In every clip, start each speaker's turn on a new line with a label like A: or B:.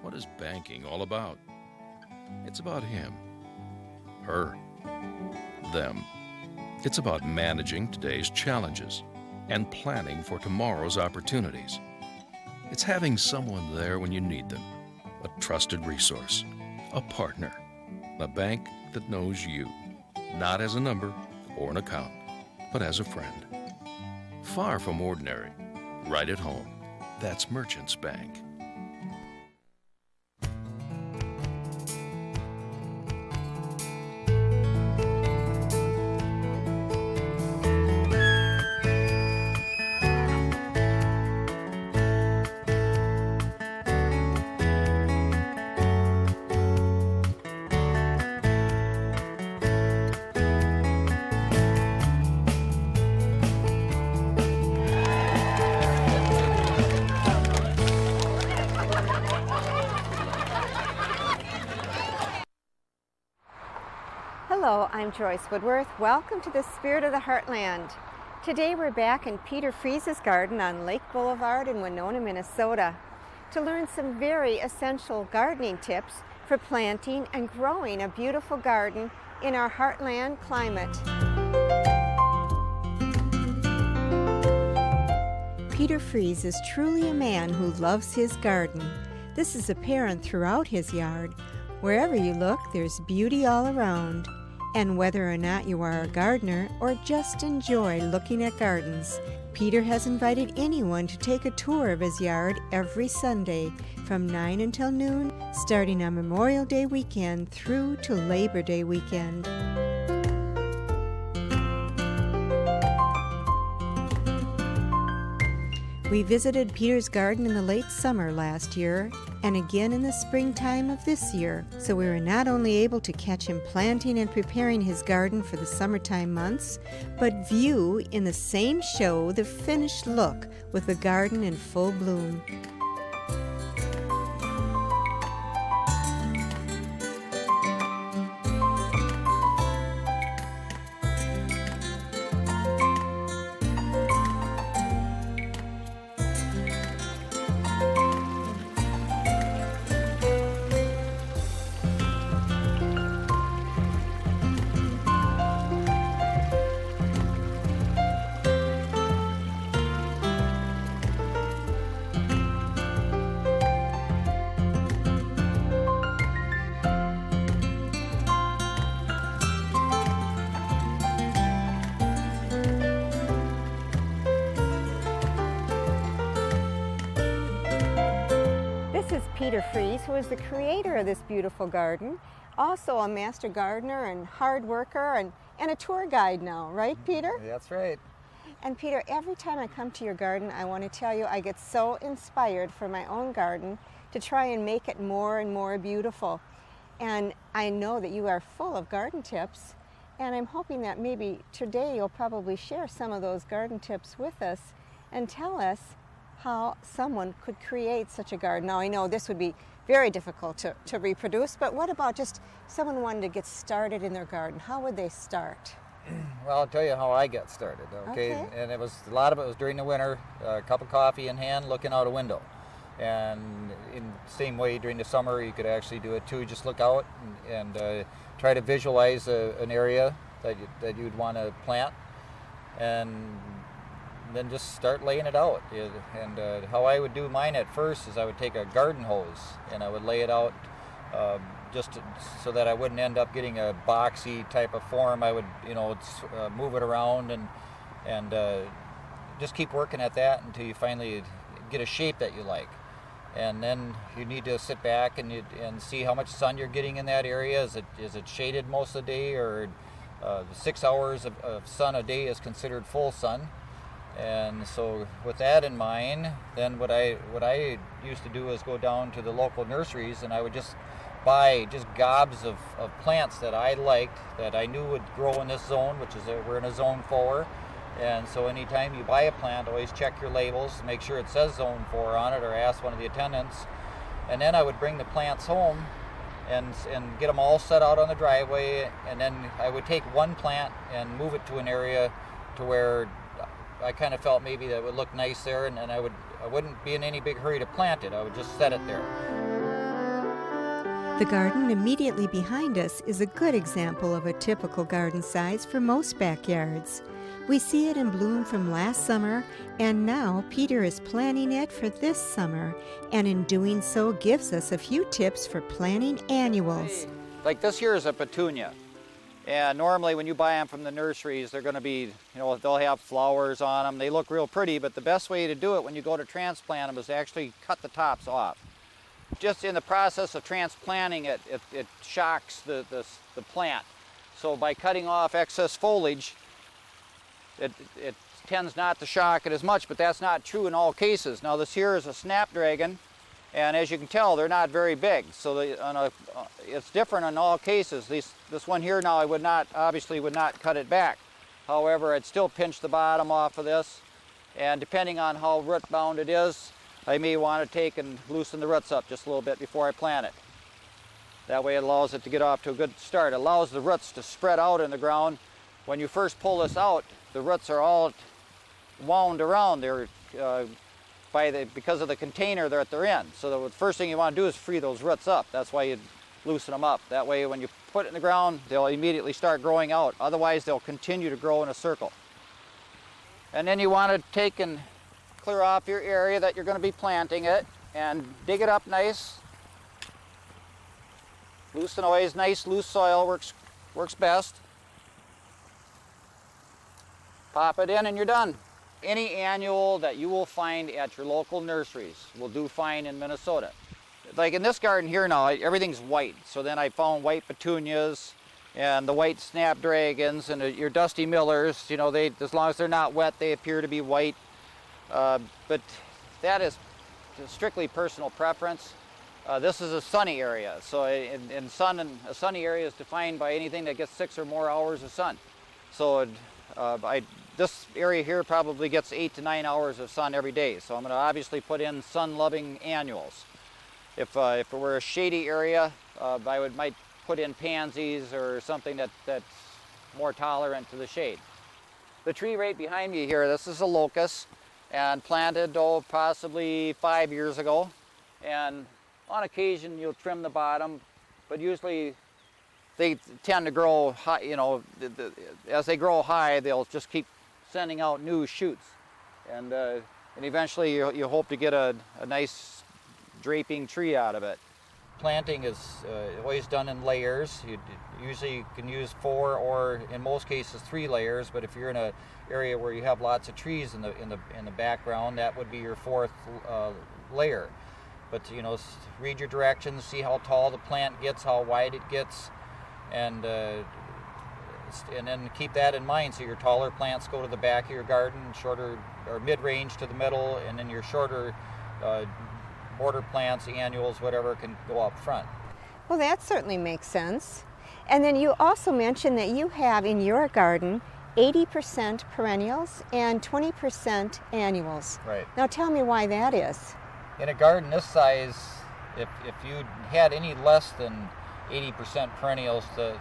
A: What is banking all about? It's about him, her, them. It's about managing today's challenges and planning for tomorrow's opportunities. It's having someone there when you need them, a trusted resource, a partner, a bank that knows you, not as a number or an account, but as a friend. Far from ordinary, right at home. That's Merchants Bank.
B: Hello, I'm Joyce Woodworth. Welcome to the Spirit of the Heartland. Today we're back in Peter Freese's garden on Lake Boulevard in Winona, Minnesota, to learn some very essential gardening tips for planting and growing a beautiful garden in our heartland climate. Peter Freese is truly a man who loves his garden. This is apparent throughout his yard. Wherever you look, there's beauty all around. And whether or not you are a gardener or just enjoy looking at gardens, Peter has invited anyone to take a tour of his yard every Sunday from 9 until noon, starting on Memorial Day weekend through to Labor Day weekend. We visited Peter's garden in the late summer last year and again in the springtime of this year, so we were not only able to catch him planting and preparing his garden for the summertime months, but view in the same show the finished look with the garden in full bloom. This is Peter Freese, who is the creator of this beautiful garden, also a master gardener and hard worker and a tour guide now, right, Peter?
C: That's right.
B: And Peter, every time I come to your garden, I want to tell you I get so inspired for my own garden to try and make it more and more beautiful. And I know that you are full of garden tips, and I'm hoping that maybe today you'll probably share some of those garden tips with us and tell us how someone could create such a garden. Now, I know this would be very difficult to reproduce, but what about just someone wanted to get started in their garden? How would they start?
C: Well, I'll tell you how I got started, okay? And a lot of it was during the winter, a cup of coffee in hand, looking out a window. And in the same way, during the summer, you could actually do it too. Just look out and try to visualize an area that you'd want to plant, and then just start laying it out. And how I would do mine at first is I would take a garden hose and I would lay it out so that I wouldn't end up getting a boxy type of form. I would, move it around and just keep working at that until you finally get a shape that you like. And then you need to sit back and see how much sun you're getting in that area. Is it shaded most of the day, or 6 hours of sun a day is considered full sun? And so with that in mind, then what I used to do is go down to the local nurseries, and I would just buy gobs of plants that I liked, that I knew would grow in this zone, which is we're in a zone 4. And so anytime you buy a plant, always check your labels, make sure it says zone 4 on it, or ask one of the attendants. And then I would bring the plants home and get them all set out on the driveway, and then I would take one plant and move it to an area to where I kind of felt maybe that would look nice there, and I wouldn't be in any big hurry to plant it. I would just set it there.
B: The garden immediately behind us is a good example of a typical garden size for most backyards. We see it in bloom from last summer, and now Peter is planting it for this summer, and in doing so gives us a few tips for planting annuals.
C: Like this here is a petunia, and normally when you buy them from the nurseries, they're going to be, they'll have flowers on them. They look real pretty, but the best way to do it when you go to transplant them is to actually cut the tops off. Just in the process of transplanting it, it shocks the plant. So by cutting off excess foliage, it tends not to shock it as much, but that's not true in all cases. Now this here is a snapdragon, and as you can tell, they're not very big. So it's different in all cases. This one here now, I obviously would not cut it back. However, I'd still pinch the bottom off of this, and depending on how root bound it is, I may want to take and loosen the roots up just a little bit before I plant it. That way it allows it to get off to a good start. It allows the roots to spread out in the ground. When you first pull this out, the roots are all wound around. They're because of the container that they're in. So the first thing you want to do is free those roots up. That's why you loosen them up. That way when you put it in the ground, they'll immediately start growing out. Otherwise, they'll continue to grow in a circle. And then you want to take and clear off your area that you're going to be planting it and dig it up nice. Loosen always, nice loose soil works best. Pop it in and you're done. Any annual that you will find at your local nurseries will do fine in Minnesota. Like in this garden here now, everything's white. So then I found white petunias and the white snapdragons and your dusty millers. As long as they're not wet, they appear to be white. But that is strictly personal preference. This is a sunny area, so a sunny area is defined by anything that gets 6 or more hours of sun. So this area here probably gets 8 to 9 hours of sun every day, so I'm going to obviously put in sun-loving annuals. If it were a shady area, I might put in pansies or something that's more tolerant to the shade. The tree right behind me here, this is a locust, and planted possibly 5 years ago. And on occasion you'll trim the bottom, but usually they tend to grow high. As they grow high, they'll just keep sending out new shoots, and eventually you hope to get a nice draping tree out of it. Planting is always done in layers. You usually can use 4 or in most cases 3 layers, but if you're in an area where you have lots of trees in the background, that would be your 4th layer. But read your directions, see how tall the plant gets, how wide it gets, and then keep that in mind. So your taller plants go to the back of your garden, shorter or mid-range to the middle, and then your shorter border plants, annuals, whatever, can go up front.
B: Well, that certainly makes sense. And then you also mentioned that you have in your garden 80% perennials and 20% annuals.
C: Right.
B: Now tell me why that is.
C: In a garden this size, if you had any less than 80% perennials, the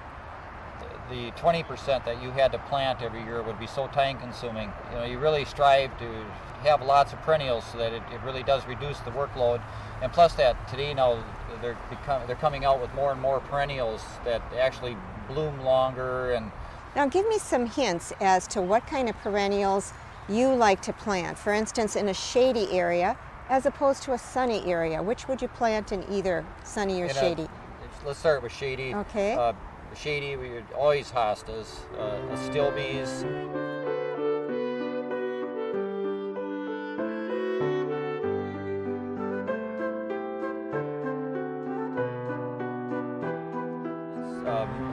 C: 20% that you had to plant every year would be so time consuming. You really strive to have lots of perennials so that it really does reduce the workload. And plus that today now they're coming out with more and more perennials that actually bloom longer. And
B: now give me some hints as to what kind of perennials you like to plant. For instance, in a shady area as opposed to a sunny area. Which would you plant in either sunny or shady?
C: Let's start with shady.
B: Okay.
C: Shady, we would always hostas, stilbees.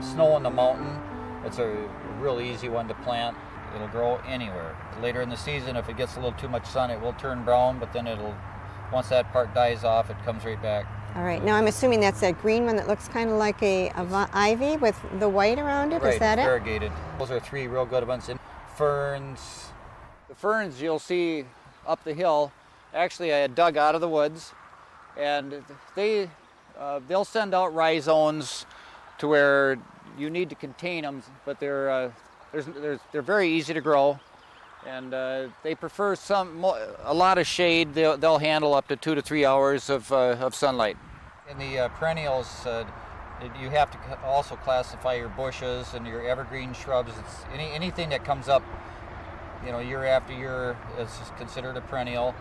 C: Snow on the mountain. It's a real easy one to plant. It'll grow anywhere. Later in the season, if it gets a little too much sun, it will turn brown, but then once that part dies off, it comes right back.
B: All right, now I'm assuming that's that green one that looks kind of like a ivy with the white around it,
C: right,
B: is that it?
C: Variegated. Those are 3 real good ones. And ferns. The ferns you'll see up the hill, actually I had dug out of the woods, and they'll send out rhizomes to where you need to contain them, but they're very easy to grow, and they prefer a lot of shade. They'll handle up to 2 to 3 hours of sunlight. In the perennials, you have to also classify your bushes and your evergreen shrubs. It's anything that comes up, year after year is considered a perennial.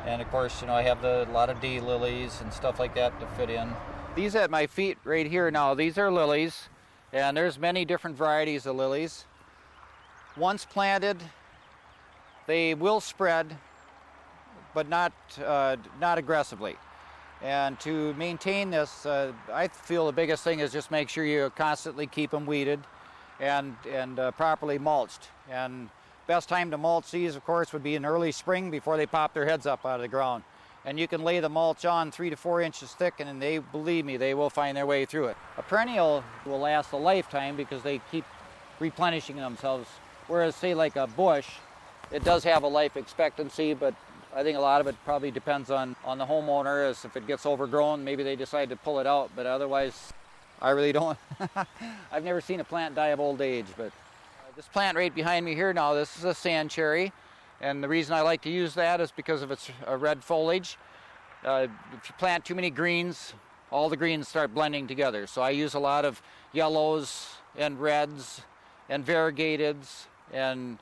C: And of course, I have a lot of daylilies and stuff like that to fit in. These at my feet right here now, these are lilies, and there's many different varieties of lilies. Once planted, they will spread, but not aggressively. And to maintain this, I feel the biggest thing is just make sure you constantly keep them weeded and properly mulched. And best time to mulch these, of course, would be in early spring before they pop their heads up out of the ground. And you can lay the mulch on 3 to 4 inches thick, and they, believe me, they will find their way through it. A perennial will last a lifetime because they keep replenishing themselves, whereas, say, like a bush, it does have a life expectancy, but I think a lot of it probably depends on the homeowner. As if it gets overgrown, maybe they decide to pull it out, but otherwise, I really don't. I've never seen a plant die of old age, but this plant right behind me here now, this is a sand cherry, and the reason I like to use that is because of its red foliage. If you plant too many greens, all the greens start blending together. So I use a lot of yellows and reds and variegateds and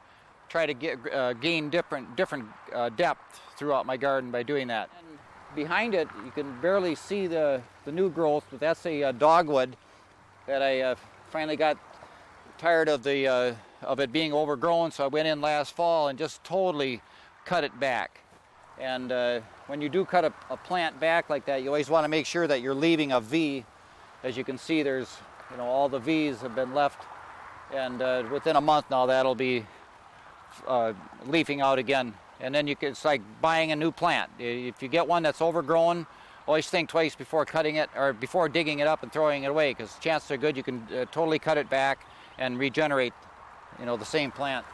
C: try to gain different depth throughout my garden by doing that. And behind it, you can barely see the new growth, but that's a dogwood that I finally got tired of it being overgrown, so I went in last fall and just totally cut it back. And when you do cut a plant back like that, you always want to make sure that you're leaving a V. As you can see, there's, all the V's have been left, and within a month now that'll be leafing out again. And then it's like buying a new plant. If you get one that's overgrown, always think twice before cutting it or before digging it up and throwing it away, because chances are good you can totally cut it back and regenerate, the same plant.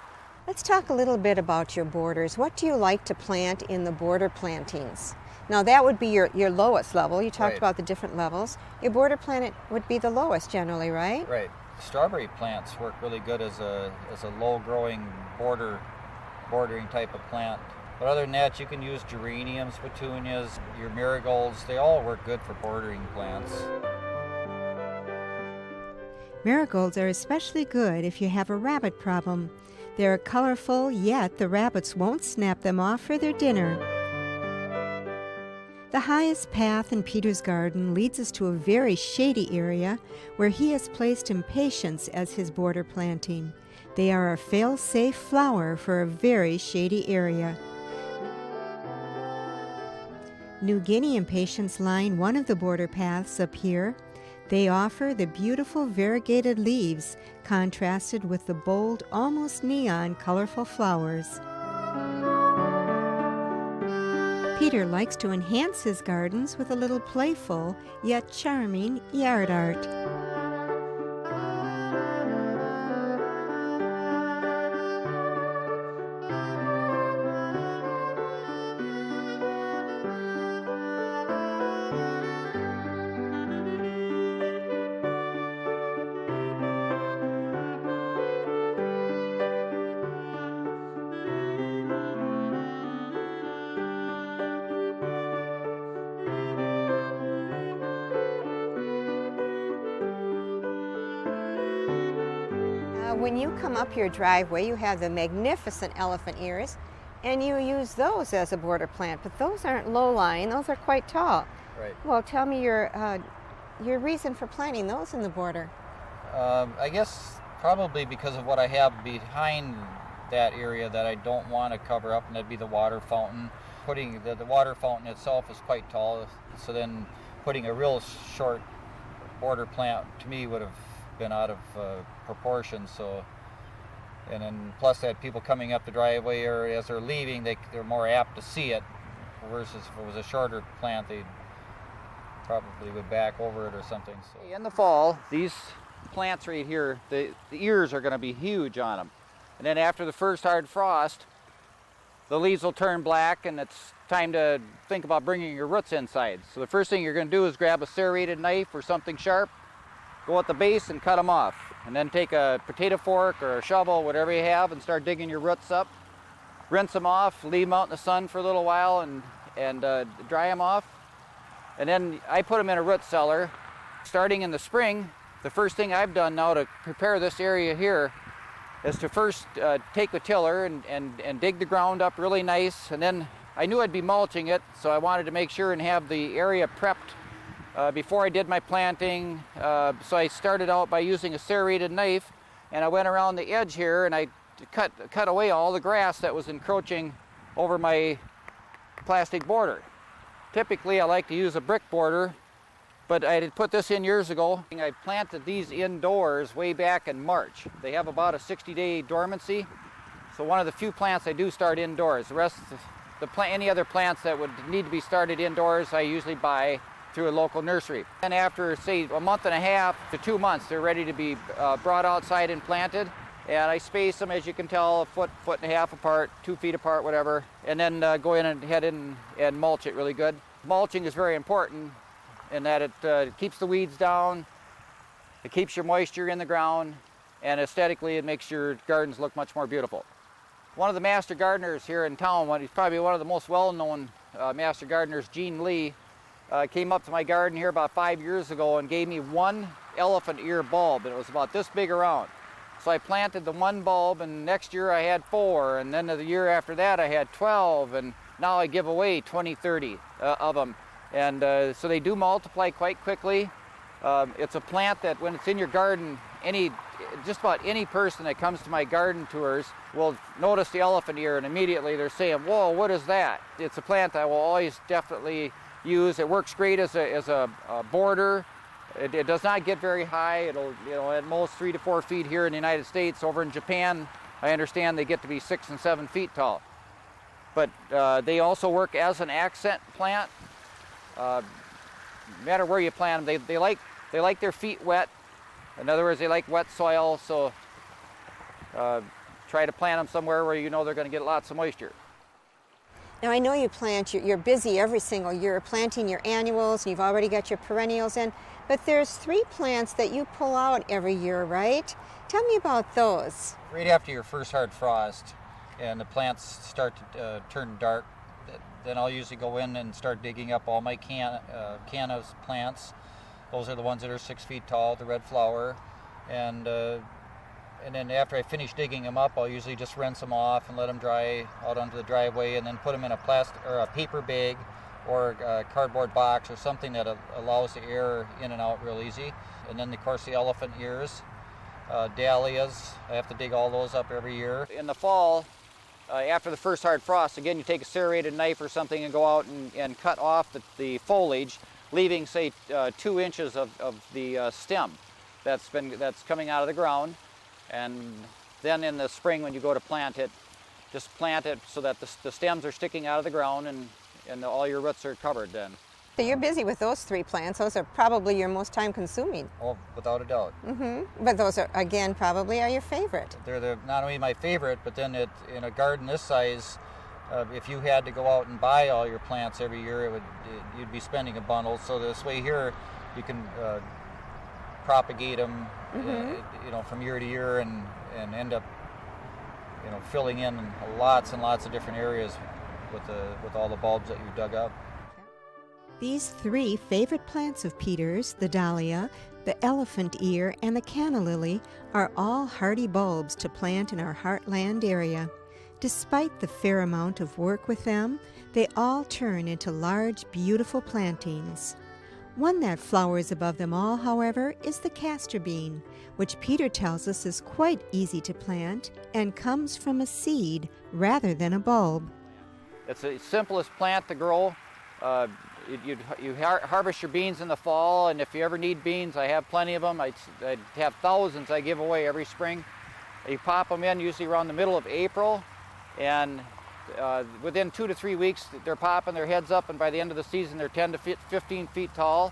B: Let's talk a little bit about your borders. What do you like to plant in the border plantings? Now that would be your lowest level. You talked about the different levels. Your border plant would be the lowest generally, right?
C: Right. Strawberry plants work really good as a low-growing bordering type of plant. But other than that, you can use geraniums, petunias, your marigolds. They all work good for bordering plants.
B: Marigolds are especially good if you have a rabbit problem. They're colorful, yet the rabbits won't snap them off for their dinner. The highest path in Peter's garden leads us to a very shady area where he has placed impatiens as his border planting. They are a fail-safe flower for a very shady area. New Guinea impatiens line one of the border paths up here. They offer the beautiful variegated leaves contrasted with the bold, almost neon colorful flowers. Peter likes to enhance his gardens with a little playful yet charming yard art. When you come up your driveway, you have the magnificent elephant ears, and you use those as a border plant, but those aren't low-lying, those are quite tall.
C: Right.
B: Well, tell me your reason for planting those in the border.
C: I guess probably because of what I have behind that area that I don't want to cover up, and that'd be the water fountain. Putting the water fountain itself is quite tall, so then putting a real short border plant to me would have been out of proportion. So, and then plus that people coming up the driveway or as they're leaving, they're more apt to see it, versus if it was a shorter plant, they probably would back over it or something. So in the fall, these plants right here, the ears are going to be huge on them, and then after the first hard frost, the leaves will turn black, and it's time to think about bringing your roots inside. So the first thing you're going to do is grab a serrated knife or something sharp, go at the base and cut them off, and then take a potato fork or a shovel, whatever you have, and start digging your roots up. Rinse them off, leave them out in the sun for a little while and dry them off. And then I put them in a root cellar. Starting in the spring, the first thing I've done now to prepare this area here is to first take the tiller and dig the ground up really nice. And then I knew I'd be mulching it, so I wanted to make sure and have the area prepped before I did my planting. So I started out by using a serrated knife, and I went around the edge here and I cut away all the grass that was encroaching over my plastic border. Typically I like to use a brick border, but I had put this in years ago. I planted these indoors way back in March. They have about a 60-day dormancy, so one of the few plants I do start indoors. The rest, any other plants that would need to be started indoors, I usually buy through a local nursery. And after, say, a month and a half to 2 months, they're ready to be brought outside and planted. And I space them, as you can tell, a foot and a half apart, 2 feet apart, whatever, and then go in and head in and mulch it really good. Mulching is very important in that it keeps the weeds down, it keeps your moisture in the ground, and aesthetically it makes your gardens look much more beautiful. One of the master gardeners here in town, he's probably one of the most well-known master gardeners, Gene Lee, came up to my garden here about 5 years ago and gave me 1 elephant ear bulb, and it was about this big around. So I planted the 1 bulb, and next year I had 4, and then the year after that I had 12, and now I give away 20, 30 of them. And so they do multiply quite quickly. It's a plant that when it's in your garden, just about any person that comes to my garden tours will notice the elephant ear, and immediately they're saying, "Whoa, what is that?" It's a plant I will always definitely use. It works great as a border. It does not get very high. It'll, at most 3 to 4 feet here in the United States. Over in Japan, I understand they get to be 6 and 7 feet tall. But they also work as an accent plant. No matter where you plant them, they like their feet wet. In other words, they like wet soil. So try to plant them somewhere where you know they're going to get lots of moisture.
B: Now I know you're busy every single year planting your annuals, and you've already got your perennials in, but there's 3 plants that you pull out every year, right? Tell me about those.
C: Right after your first hard frost and the plants start to turn dark, then I'll usually go in and start digging up all my canna plants. Those are the ones that are 6 feet tall, the red flower, and then after I finish digging them up, I'll usually just rinse them off and let them dry out onto the driveway, and then put them in a plastic or a paper bag or a cardboard box or something that allows the air in and out real easy. And then of course the elephant ears, dahlias, I have to dig all those up every year. In the fall, after the first hard frost, again you take a serrated knife or something and go out and cut off the foliage, leaving say 2 inches of the stem that's coming out of the ground. And then in the spring when you go to plant it, just plant it so that the stems are sticking out of the ground and all your roots are covered then.
B: So you're busy with those 3 plants. Those are probably your most time consuming.
C: Oh, without a doubt.
B: But those are, again, probably are your favorite.
C: They're not only my favorite, but then in a garden this size, if you had to go out and buy all your plants every year, you'd be spending a bundle. So this way here, you can propagate them, from year to year, and end up, filling in lots and lots of different areas with all the bulbs that you dug up.
B: These 3 favorite plants of Peter's, the dahlia, the elephant ear, and the canna lily, are all hardy bulbs to plant in our Heartland area. Despite the fair amount of work with them, they all turn into large, beautiful plantings. One that flowers above them all, however, is the castor bean, which Peter tells us is quite easy to plant and comes from a seed rather than a bulb.
C: It's the simplest plant to grow. You harvest your beans in the fall, and if you ever need beans, I have plenty of them. I have thousands I give away every spring. You pop them in usually around the middle of April, and within 2 to 3 weeks they're popping their heads up, and by the end of the season they're 10 to 15 feet tall.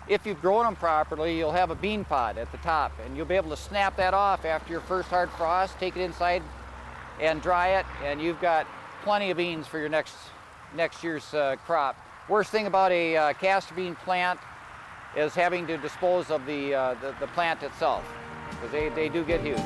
C: If you've grown them properly, you'll have a bean pod at the top, and you'll be able to snap that off after your first hard frost, take it inside and dry it, and you've got plenty of beans for your next year's crop. Worst thing about a castor bean plant is having to dispose of the plant itself, because they do get huge.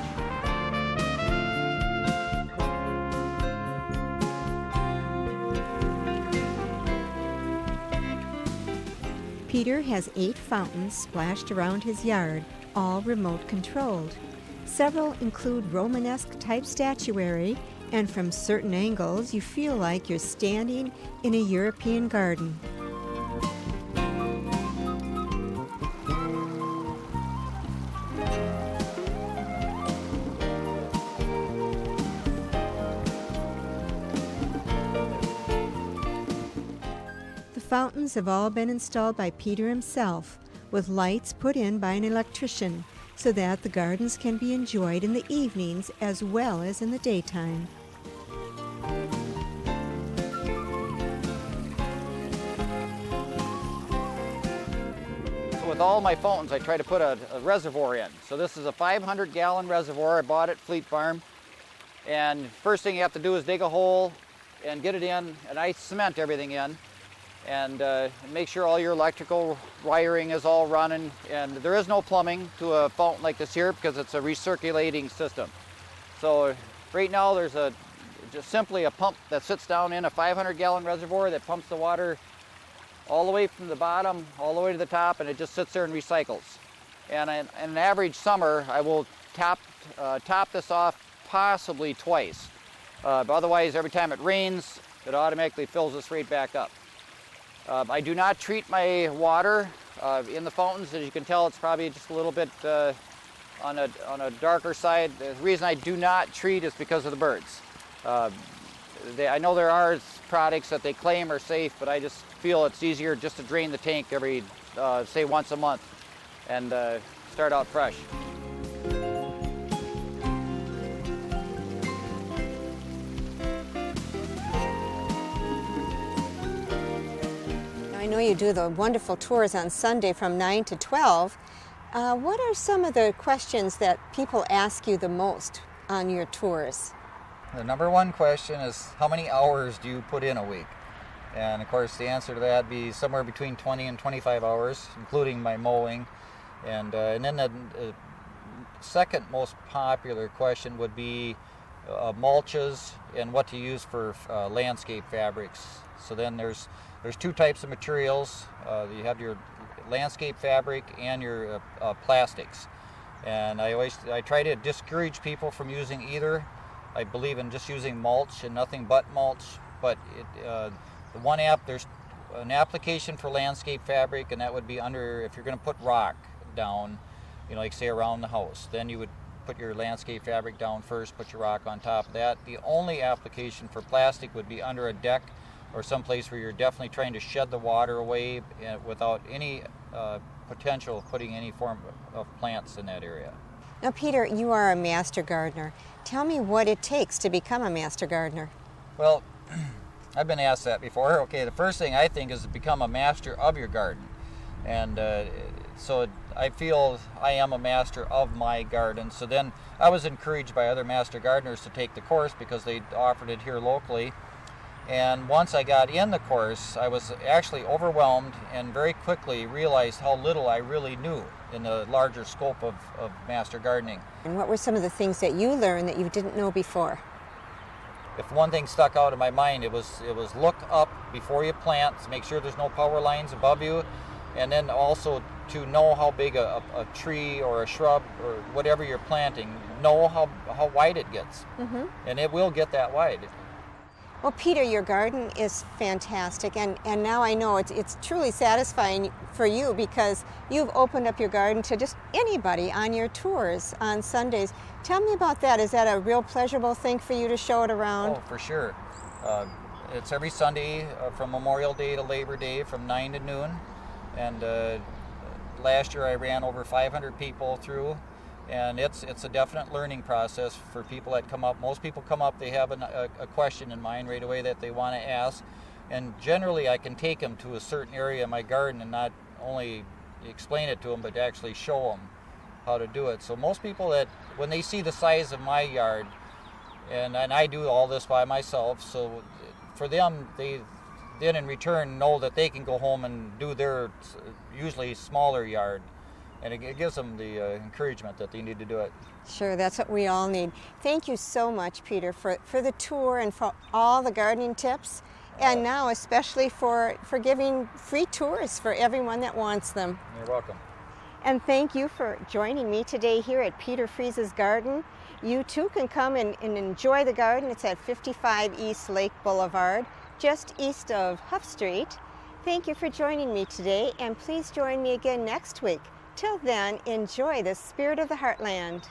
B: Peter has 8 fountains splashed around his yard, all remote controlled. Several include Romanesque type statuary, and from certain angles you feel like you're standing in a European garden. The fountains have all been installed by Peter himself, with lights put in by an electrician, so that the gardens can be enjoyed in the evenings as well as in the daytime.
C: So with all my fountains, I try to put a reservoir in. So this is a 500-gallon reservoir. I bought at Fleet Farm. And first thing you have to do is dig a hole and get it in, and I cement everything in. And make sure all your electrical wiring is all running. And there is no plumbing to a fountain like this here because it's a recirculating system. So right now there's just simply a pump that sits down in a 500-gallon reservoir that pumps the water all the way from the bottom all the way to the top, and it just sits there and recycles. And in an average summer, I will top this off possibly twice. But otherwise, every time it rains, it automatically fills this right back up. I do not treat my water in the fountains. As you can tell, it's probably just a little bit on a darker side. The reason I do not treat is because of the birds. I know there are products that they claim are safe, but I just feel it's easier just to drain the tank every, say, once a month and start out fresh.
B: I know you do the wonderful tours on Sunday from 9 to 12. What are some of the questions that people ask you the most on your tours?
C: The number one question is, how many hours do you put in a week? And of course the answer to that would be somewhere between 20 and 25 hours, including my mowing. And then the second most popular question would be mulches and what to use for landscape fabrics. So then there's 2 types of materials. You have your landscape fabric and your plastics. And I try to discourage people from using either. I believe in just using mulch and nothing but mulch. But there's an application for landscape fabric, and that would be if you're going to put rock down, like say around the house, then you would put your landscape fabric down first, put your rock on top of that. The only application for plastic would be under a deck or someplace where you're definitely trying to shed the water away without any potential of putting any form of plants in that area.
B: Now, Peter, you are a master gardener. Tell me what it takes to become a master gardener.
C: Well, I've been asked that before. Okay, the first thing I think is to become a master of your garden. And so I feel I am a master of my garden. So then I was encouraged by other master gardeners to take the course because they offered it here locally. And once I got in the course, I was actually overwhelmed and very quickly realized how little I really knew in the larger scope of master gardening.
B: And what were some of the things that you learned that you didn't know before?
C: If one thing stuck out in my mind, it was look up before you plant, to make sure there's no power lines above you, and then also to know how big a tree or a shrub or whatever you're planting, know how wide it gets. Mm-hmm. And it will get that wide.
B: Well, Peter, your garden is fantastic, and now I know it's truly satisfying for you because you've opened up your garden to just anybody on your tours on Sundays. Tell me about that. Is that a real pleasurable thing for you to show it around?
C: Oh, for sure. It's every Sunday from Memorial Day to Labor Day from 9 to noon, and last year I ran over 500 people through. And it's a definite learning process for people that come up. Most people come up, they have a question in mind right away that they want to ask. And generally I can take them to a certain area of my garden and not only explain it to them, but actually show them how to do it. So most people that, when they see the size of my yard, and I do all this by myself, so for them, they then in return know that they can go home and do their usually smaller yard. And it gives them the encouragement that they need to do it.
B: Sure, that's what we all need. Thank you so much, Peter, for the tour and for all the gardening tips. And now especially for giving free tours for everyone that wants them.
C: You're welcome.
B: And thank you for joining me today here at Peter Freese's garden. You too can come and enjoy the garden. It's at 55 East Lake Boulevard, just east of Huff Street. Thank you for joining me today, and please join me again next week. Till then, enjoy the spirit of the Heartland.